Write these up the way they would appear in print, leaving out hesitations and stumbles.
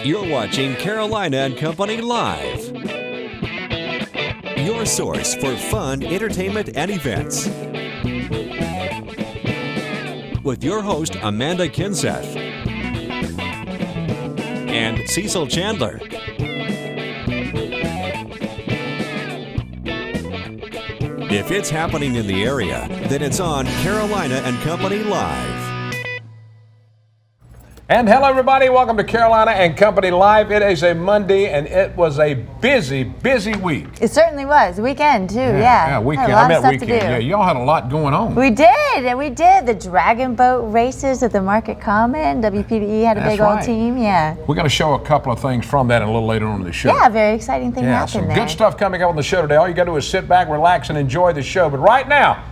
You're watching Carolina and Company Live. Your source for fun, entertainment, and events. With your host, Amanda Kinseth. And Cecil Chandler. If it's happening in the area, then it's on Carolina and Company Live. And hello, everybody. Welcome to Carolina and Company Live. It is a Monday, and it was a busy, busy week. It certainly was. Weekend, too, yeah. Yeah, weekend. I meant weekend. Yeah, y'all had a lot going on. We did, and we did. The dragon boat races at the Market Common. WPDE had a big old team, yeah. We're going to show a couple of things from that a little later on in the show. Yeah, very exciting thing happened there. Good stuff coming up on the show today. All you got to do is sit back, relax, and enjoy the show. But right now,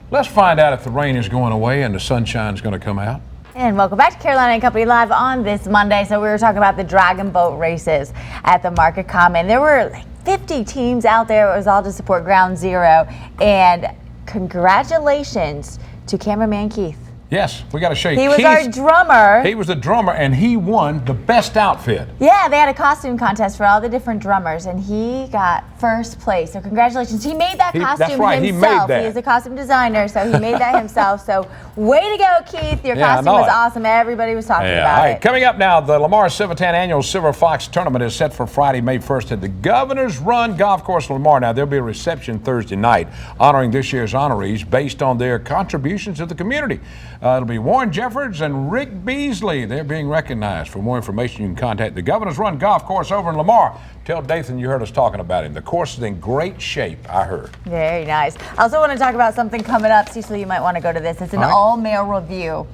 let's find out if the rain is going away and the sunshine's going to come out. And welcome back to Carolina and Company Live on this Monday. So we were talking about the dragon boat races at the Market Common. There were like 50 teams out there. It was all to support Ground Zero. And congratulations to cameraman Keith. Yes, we got to show you. He was our drummer. He was the drummer, and he won the best outfit. Yeah, they had a costume contest for all the different drummers, and he got first place. So congratulations. He made that costume that's right, himself. He made that. He is a costume designer, so he made that himself. So way to go, Keith. Your costume was awesome. Everybody was talking about all right, it. Coming up now, the Lamar Civitan Annual Silver Fox Tournament is set for Friday, May 1st at the Governor's Run Golf Course in Lamar. Now, there'll be a reception Thursday night honoring this year's honorees based on their contributions to the community. It'll be Warren Jeffords and Rick Beasley. They're being recognized. For more information, you can contact the Governor's Run Golf Course over in Lamar. Tell Dathan you heard us talking about him. The course is in great shape, I heard. Very nice. I also want to talk about something coming up. Cecil, you might want to go to this. It's an all-male review.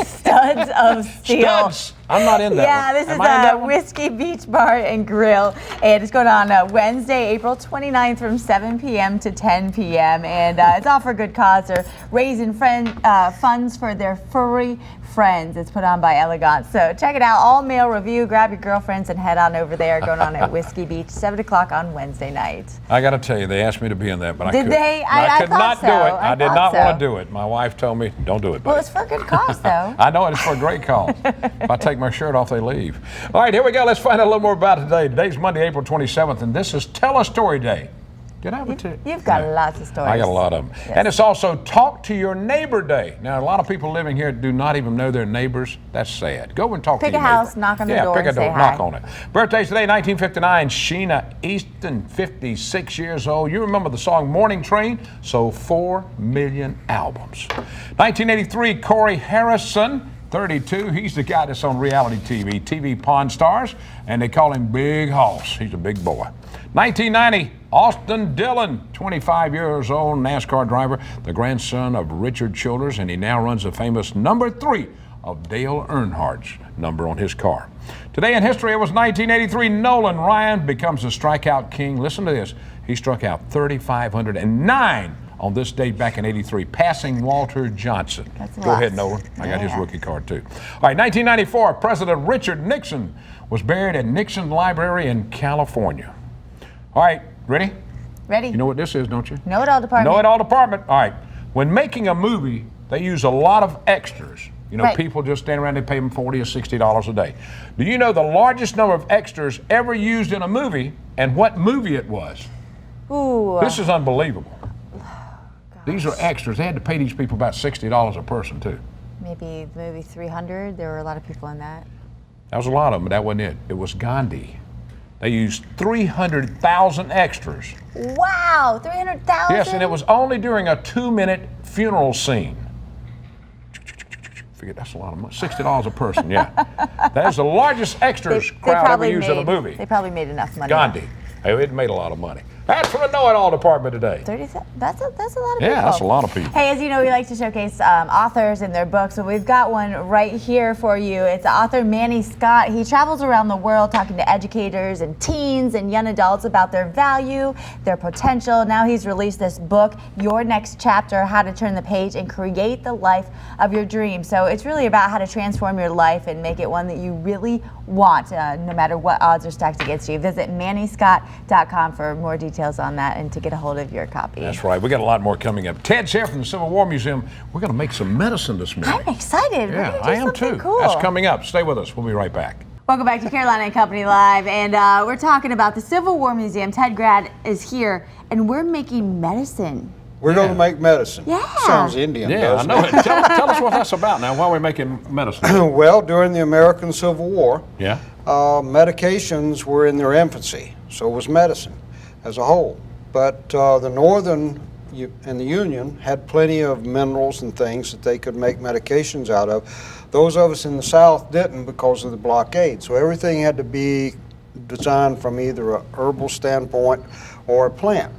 Studs of Steel. Studs. I'm not in that Yeah, one. this is a Whiskey Beach Bar and Grill, and it's going on Wednesday, April 29th from 7 p.m. to 10 p.m., and it's all for a good cause. They're raising funds for their furry friends. It's put on by Elegance. So check it out, all-male review. Grab your girlfriends and head on over there. Going on at Whiskey Beach, 7 o'clock on Wednesday night. I got to tell you, they asked me to be in that, but I couldn't. Did they? I could not do it. I did not want to do it. My wife told me, don't do it, buddy. Well, it's for a good cause, though. I know it's for a great cause. If I take my shirt off, they leave. All right, here we go. Let's find out a little more about today. Today's Monday, April 27th, and this is Tell a Story Day. Did I have it too? You've got lots of stories. I got a lot of them. Yes. And it's also Talk to Your Neighbor Day. Now, a lot of people living here do not even know their neighbors. That's sad. Go and talk to your neighbor. Pick a house, knock on the door, pick a door, say knock hi. on it. Birthdays today, 1959, Sheena Easton, 56 years old. You remember the song Morning Train? Sold 4 million albums. 1983, Corey Harrison, 32. He's the guy that's on reality TV, TV Pawn Stars, and they call him Big Hoss. He's a big boy. 1990, Austin Dillon, 25 years old, NASCAR driver, the grandson of Richard Childers, and he now runs the famous number 3 of Dale Earnhardt's number on his car. Today in history, it was 1983, Nolan Ryan becomes the strikeout king. Listen to this. He struck out 3,509 on this date back in '83, passing Walter Johnson. Go ahead, Nolan. I got his rookie card, too. All right, 1994, President Richard Nixon was buried at Nixon Library in California. All right, ready? Ready. You know what this is, don't you? Know-it-all department. Know-it-all department. All right. When making a movie, they use a lot of extras. You know, people just stand around, they pay them $40 or $60 a day. Do you know the largest number of extras ever used in a movie and what movie it was? Ooh. This is unbelievable. These are extras. They had to pay these people about $60 a person, too. Maybe the movie 300. There were a lot of people in that. That was a lot of them, but that wasn't it. It was Gandhi. They used 300,000 extras. Wow, 300,000? Yes, and it was only during a 2-minute funeral scene. Figure that's a lot of money. $60 a person, yeah. That is the largest extras crowd ever used in a movie. They probably made enough money. Gandhi. It made a lot of money. That's from the Know-It-All department today. That's a lot of people. Yeah, that's a lot of people. Hey, as you know, we like to showcase authors and their books, so we've got one right here for you. It's author Manny Scott. He travels around the world talking to educators and teens and young adults about their value, their potential. Now he's released this book, Your Next Chapter, How to Turn the Page and Create the Life of Your Dreams. So it's really about how to transform your life and make it one that you really want, no matter what odds are stacked against you. Visit MannyScott.com for more details on that and to get a hold of your copy. That's right. We got a lot more coming up. Ted's here from the Civil War Museum. We're going to make some medicine this morning. I'm excited. Yeah, I am too. Cool. That's coming up. Stay with us. We'll be right back. Welcome back to Carolina and Company Live, and we're talking about the Civil War Museum. Ted Grad is here, and we're making medicine. We're going to make medicine. Yeah. Sounds Indian, Yeah, doesn't I know it? it. Tell us what that's about now. Why are we making medicine? Well, during the American Civil War, Yeah. medications were in their infancy. So was medicine as a whole. But the Northern and the Union had plenty of minerals and things that they could make medications out of. Those of us in the South didn't because of the blockade. So everything had to be designed from either a herbal standpoint or a plant.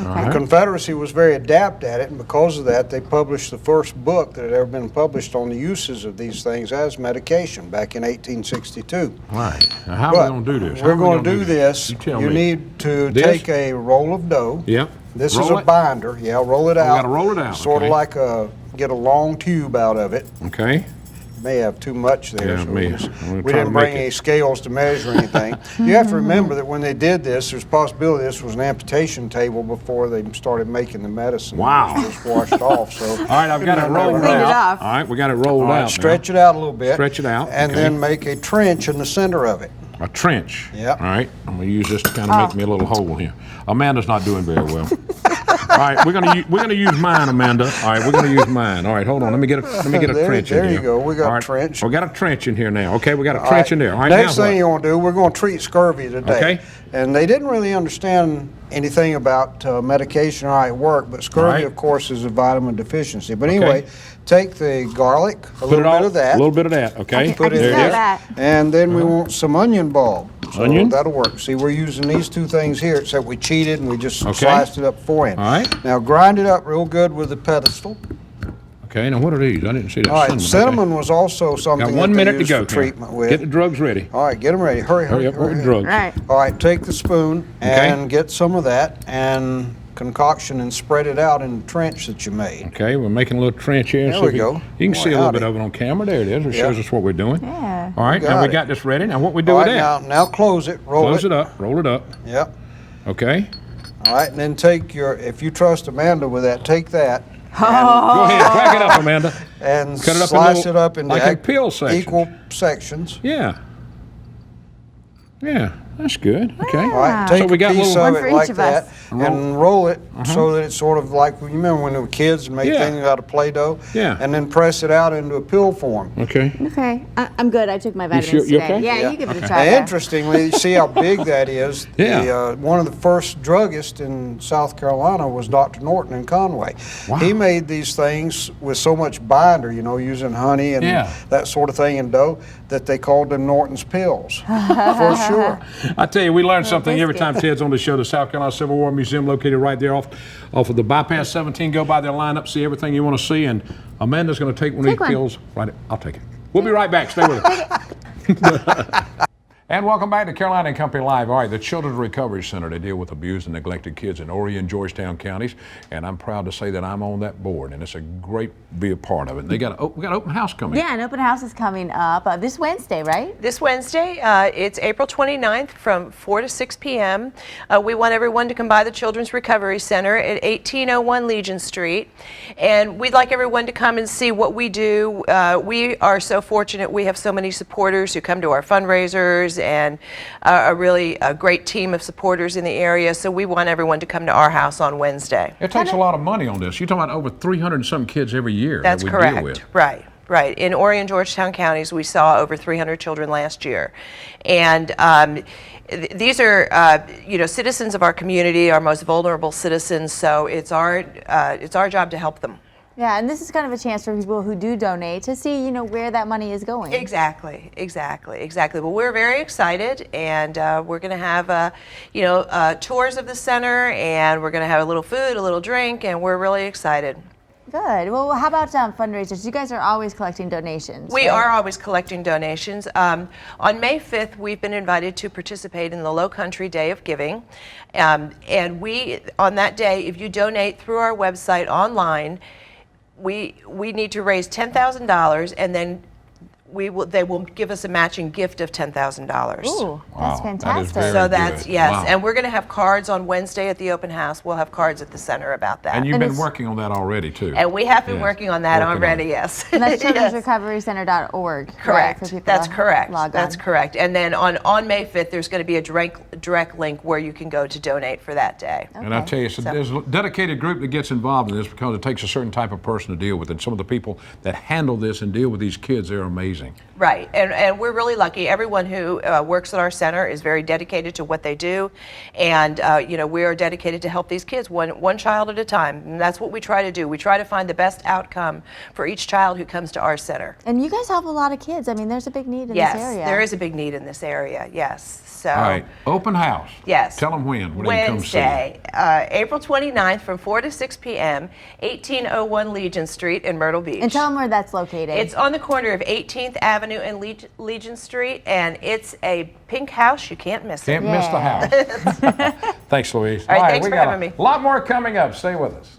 Okay. The Confederacy was very adept at it, and because of that, they published the first book that had ever been published on the uses of these things as medication back in 1862. Right. Now, how are we going to do this? We're going to do this. You tell You me. need to This? take a roll of dough. Yep. This Roll is a it? binder. Yeah, roll it out. got to roll it out, Sort okay. of like get a long tube out of it. Okay. May have too much there. Yeah, so me. it was- I'm gonna we try to didn't bring make it. any scales to measure anything. You have to remember that when they did this, there's a possibility this was an amputation table before they started making the medicine. Wow. It was just washed off. So All right, I've got it rolled Clean it out. off. All right, we got it rolled All right, out. stretch it out a little bit. Stretch it out, And okay. then make a trench in the center of it. A trench. Yep. All right, I'm gonna use this to kind of make me a little hole here. Amanda's not doing very well. All right, we're gonna use mine, Amanda. All right, we're gonna use mine. All right, hold on. Let me get a trench in here. There you go. We got All a right, trench. We got a trench in here now. Okay, we got a trench in there. All right, Next now thing what? you want to do, we're going to treat scurvy today. Okay. And they didn't really understand anything about medication or how it worked, but scurvy, All right. of course, is a vitamin deficiency. But anyway, take the garlic, a little bit of that. A little bit of that. Okay. Put it can in smell there. that. And then we want some onion bulb. So Onion? that'll work. See, we're using these two things here, except we cheated and we just Okay. sliced it up beforehand. All right. Now grind it up real good with the pedestal. Okay. Now what are these? I didn't see that. All right, cinnamon was also something Got that 1 they minute to used go. for Karen. treatment with. Get the drugs ready. All right, get them ready. Hurry, Hurry up with the drugs. Right. All right, take the spoon Okay. and get some of that and concoction and spread it out in the trench that you made. Okay, we're making a little trench here. There See we if go. You can Boy, see a little bit howdy. of it on camera. There it is. It shows Yeah. us what we're doing. Yeah. All right, You now got we it. got this ready. Now what we do All with right, that? now close it, roll Close it up. Roll it up. Yep. Okay. All right, and then take if you trust Amanda with that, take that Go ahead, crack it up, Amanda. and Cut it up in slice little- it up into like in peel sections. equal sections. Yeah. Yeah, that's good. Okay. All right, So take we a got piece little- One of for it each like of that us. and roll it so that it's sort of like, you remember when we were kids and make Yeah. things out of Play-Doh? Yeah. And then press it out into a pill form. Okay. Okay, I'm good. I took my vitamins sure- you today. okay? Yeah, Yeah. you give it a Now, try. there. interestingly, you see how big that is. Yeah. One of the first druggists in South Carolina was Dr. Norton in Conway. Wow. He made these things with so much binder, using honey and Yeah. that sort of thing in dough, that they called them Norton's pills, for sure. I tell you, we learn something every biscuit. time Ted's on the show. The South Carolina Civil War Museum, located right there off of the Bypass 17. Go by their lineup, see everything you want to see, and Amanda's going to take one of Take these one. pills. Right, I'll take it. We'll be right back. Stay with us. And welcome back to Carolina and Company Live. All right, the Children's Recovery Center, they deal with abused and neglected kids in Horry and Georgetown counties, and I'm proud to say that I'm on that board, and it's a great to be a part of it. They got we got an open house coming. Yeah, an open house is coming up this Wednesday, right? This Wednesday, it's April 29th from 4 to 6 p.m. We want everyone to come by the Children's Recovery Center at 1801 Legion Street. And we'd like everyone to come and see what we do. We are so fortunate we have so many supporters who come to our fundraisers and a really great team of supporters in the area. So we want everyone to come to our house on Wednesday. It takes a lot of money on this. You're talking about over 300 and some kids every year That's that we correct. deal with. Right. Right. In Horry and Georgetown counties, we saw over 300 children last year. And these are, citizens of our community, our most vulnerable citizens, so it's our job to help them. Yeah, and this is kind of a chance for people who do donate to see, where that money is going. Exactly. Well, we're very excited, and we're going to have, tours of the center, and we're going to have a little food, a little drink, and we're really excited. Good. Well, how about fundraisers? You guys are always collecting donations. We right? are always collecting donations. On May 5th, we've been invited to participate in the Low Country Day of Giving. And we, on that day, if you donate through our website online, we need to raise $10,000, and then they will give us a matching gift of $10,000. Ooh, that's Wow, fantastic. that is very So that's, good. yes, Wow. and we're going to have cards on Wednesday at the open house. We'll have cards at the center about that. And you've And been it's- working on that already too. And we have been Yes, working on that working on already, it. yes. And that's Yes. childrensrecoverycenter.org. Right, Correct. for people That's to correct. log That's on. correct. And then on May 5th, there's going to be a direct link where you can go to donate for that day. And I tell you, there's a dedicated group that gets involved in this because it takes a certain type of person to deal with it. Some of the people that handle this and deal with these kids, they're amazing. Right, and we're really lucky. Everyone who works at our center is very dedicated to what they do, and we are dedicated to help these kids one child at a time. And that's what we try to do. We try to find the best outcome for each child who comes to our center. And you guys help a lot of kids. I mean, there's a big need in Yes, this area. there is a big need in this area. Yes. So. All right, open house. Yes. Tell them when they can come see you. Wednesday, April 29th from 4 to 6 p.m., 1801 Legion Street in Myrtle Beach. And tell them where that's located. It's on the corner of 18th Avenue and Legion Street, and it's a pink house. You can't miss it. Can't miss the house. Thanks, Louise. All right, thanks we for got having me. a lot more coming up. Stay with us.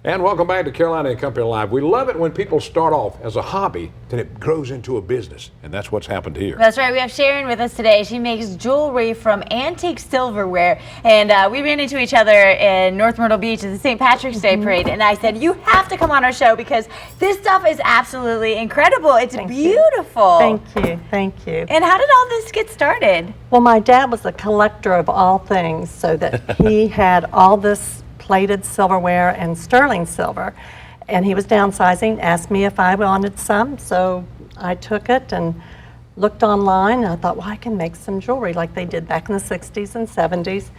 And welcome back to Carolina and Company Live. We love it when people start off as a hobby, then it grows into a business, and that's what's happened here. That's right. We have Sharon with us today. She makes jewelry from antique silverware, and we ran into each other in North Myrtle Beach at the St. Patrick's Day parade, and I said, you have to come on our show because this stuff is absolutely incredible. It's beautiful. Thank you. And how did all this get started? Well, my dad was a collector of all things, so that he had all this plated silverware and sterling silver, and he was downsizing, asked me if I wanted some, so I took it and looked online, and I thought, well, I can make some jewelry like they did back in the 60s and 70s,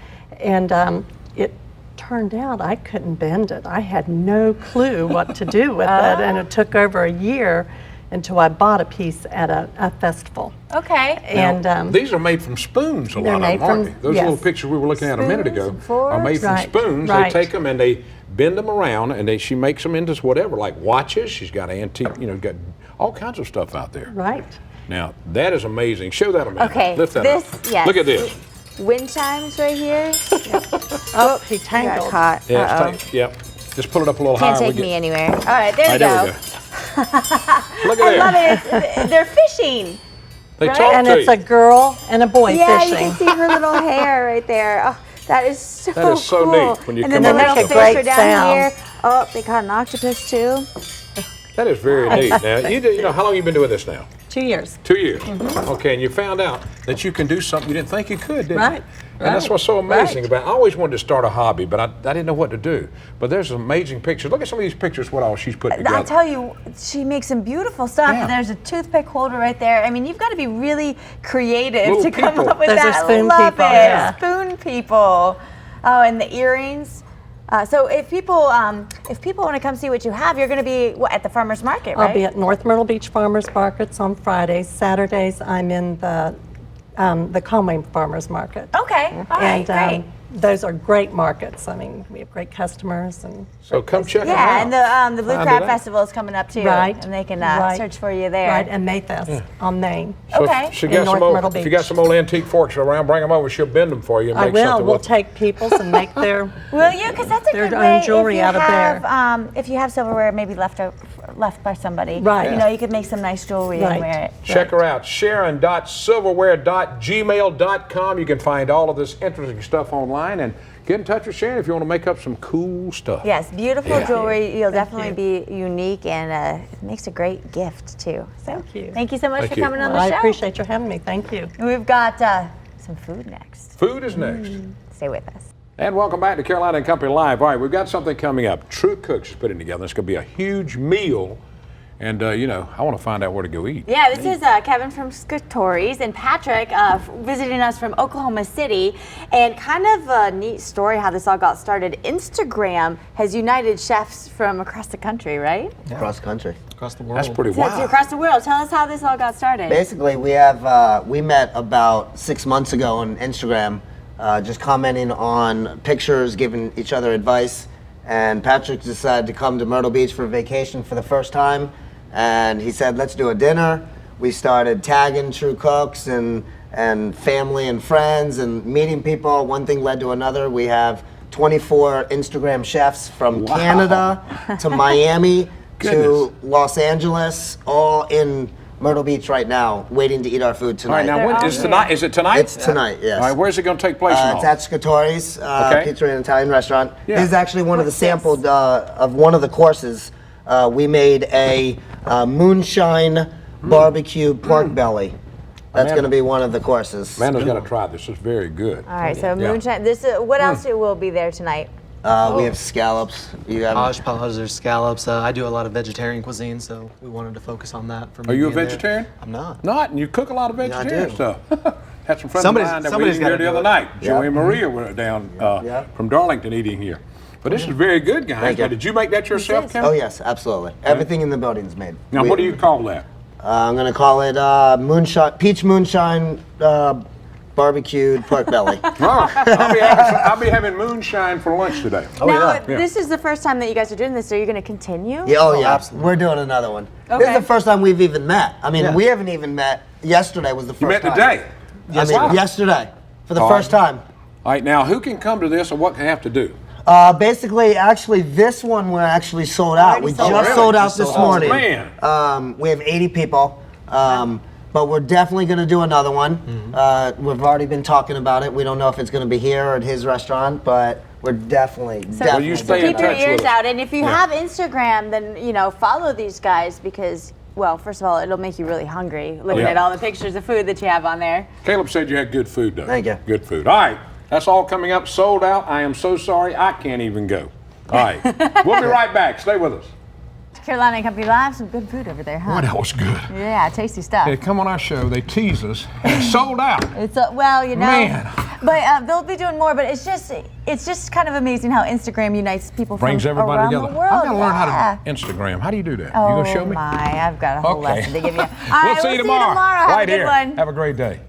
and it turned out I couldn't bend it. I had no clue what to do with it, and it took over a year until I bought a piece at a festival. Okay. And These are made from spoons, a lot of made them, aren't from- they? Those yes. little pictures we were looking at a minute ago Spoons and forks? are made from Right, spoons. right. They take them and they bend them around, and she makes them into whatever, like watches. She's got antique, got all kinds of stuff out there. right. Now, that is amazing. Show that a minute. Okay, Lift that this- up. yes. Look at this. Wind chimes right here. Oh, he Got tangled. caught. Yeah, yep. Just pull it up a little Can't higher. take me anywhere. All right, there All you right, there go. we go. Look I at love that. it. They're fishing. They Right? talk And to it's you. a girl and a boy Yeah, you fishing. can see her little hair right there. Oh, that is so That is so cool. neat when you and come then the up little with fish stuff. are down Great here. Oh, they caught an octopus too. That is very neat. Now, you know, how long have you been doing this now? 2 years. 2 years. Okay, and you found out that you can do something you didn't think you could, didn't Right, you? And that's right, what's so amazing right. about it. I always wanted to start a hobby, but I didn't know what to do. But there's some amazing pictures. Look at some of these pictures, what all she's put together. I'll tell you, she makes some beautiful stuff. Yeah. There's a toothpick holder right there. I mean, you've got to be really creative Little to come people. up with Those are that. spoon Love people, it. yeah. Spoon people. Oh, and the earrings. So if people want to come see what you have, you're going to be at the farmers market, right? I'll be at North Myrtle Beach Farmers Markets on Fridays. Saturdays, I'm in the Conway Farmers Market. Okay. All right. And great. those are great markets. I mean, we have great customers. And So come check Yeah, them out. and the Blue I'll do Crab that. Festival is coming up too, Right, and they can right. search for you there. Right, and Mayfest on Main. So Okay. if she In got some North old, Myrtle if you got Beach. some old antique forks around, bring them over. She'll bend them for you and I make will. something We'll with them. take people's and make their. Will you? Because that's a Their good own way. jewelry if you out of have, there. if you have silverware maybe left by somebody, Right. You know, you could make some nice jewelry and Right. wear it. Check her out, sharon.silverware.gmail.com. You can find all of this interesting stuff online and get in touch with Sharon if you want to make up some cool stuff. Yes, beautiful Yeah. jewelry. You'll Thank definitely be unique, and it makes a great gift too. So, Thank you. Thank you so much Thank for you. coming on Well, the I show. appreciate you having me. Thank you. And we've got some food next. Food is next. Stay with us. And welcome back to Carolina and Company Live. All right, we've got something coming up. True Cooks is putting together. It's going to be a huge meal. And, I want to find out where to go eat. Yeah, this is Kevin from Scatori's and Patrick visiting us from Oklahoma City. And kind of a neat story how this all got started. Instagram has united chefs from across the country, right? Across the country. Across the world. That's pretty So wild. across the world. Tell us how this all got started. Basically, we met about 6 months ago on Instagram, just commenting on pictures, giving each other advice. And Patrick decided to come to Myrtle Beach for vacation for the first time. And he said, let's do a dinner. We started tagging True Cooks and family and friends and meeting people. One thing led to another. We have 24 Instagram chefs from Canada to Miami to Los Angeles, all in Myrtle Beach right now, waiting to eat our food All right, tonight. now when is tonight? Is it tonight? It's tonight, yes. All right, where's it going to take place? and all? It's at Scatori's Pizzeria and Italian Restaurant. Yeah. This is actually one of the sampled of one of the courses. We made a moonshine barbecue pork belly. That's going to be one of the courses. Amanda's got to try this. It's very good. All right, so moonshine. This is what else will be there tonight? We have scallops. You have Hodgepodge, there's scallops. I do a lot of vegetarian cuisine, so we wanted to focus on that. For me Are you a being there. vegetarian? I'm not. Not, and you cook a lot of I vegetarian do. stuff. Had some friends Somebody's- of mine that were somebody's eating here gotta the do other it. night. Joey and Maria were down from Darlington eating here. But this is very good, guys. Thank you. Now, did you make that yourself, Kim? Oh yes, absolutely. Everything in the building's made. Now, what do you call that? I'm going to call it peach moonshine barbecued pork belly. I'll be having moonshine for lunch today. Now, this is the first time that you guys are doing this. Are you going to continue? Yeah, absolutely. We're doing another one. This is Okay. the first time we've even met. I mean, we haven't even met. Yesterday was the first You met time. today? Yesterday for the first time. All right, now who can come to this or what can I have to do? Basically, actually, this one we're actually sold out. We just sold out this morning. Man. We have 80 people, but we're definitely going to do another one. We've already been talking about it. We don't know if it's going to be here or at his restaurant, but we're definitely. Well, you stay in Keep your touch ears with us. out, and if you have Instagram, then follow these guys because. Well, first of all, it'll make you really hungry looking at all the pictures of food that you have on there. Caleb said you had good food, though. Thank you. Good food. All right, that's all coming up. Sold out. I am so sorry. I can't even go. All right, we'll be right back. Stay with us. Carolina Company Live, some good food over there, huh? Boy, that was good. Yeah, tasty stuff. They come on our show, they tease us, and it's sold out. It's well, Man. but they'll be doing more. But it's just kind of amazing how Instagram unites people Brings from everybody around together. the world. I've got to learn how to Instagram. How do you do that? Oh you going to show me? my, I've got a whole Okay. lesson to give you. All We'll right, see you tomorrow. Have right a good here. one. Have a great day.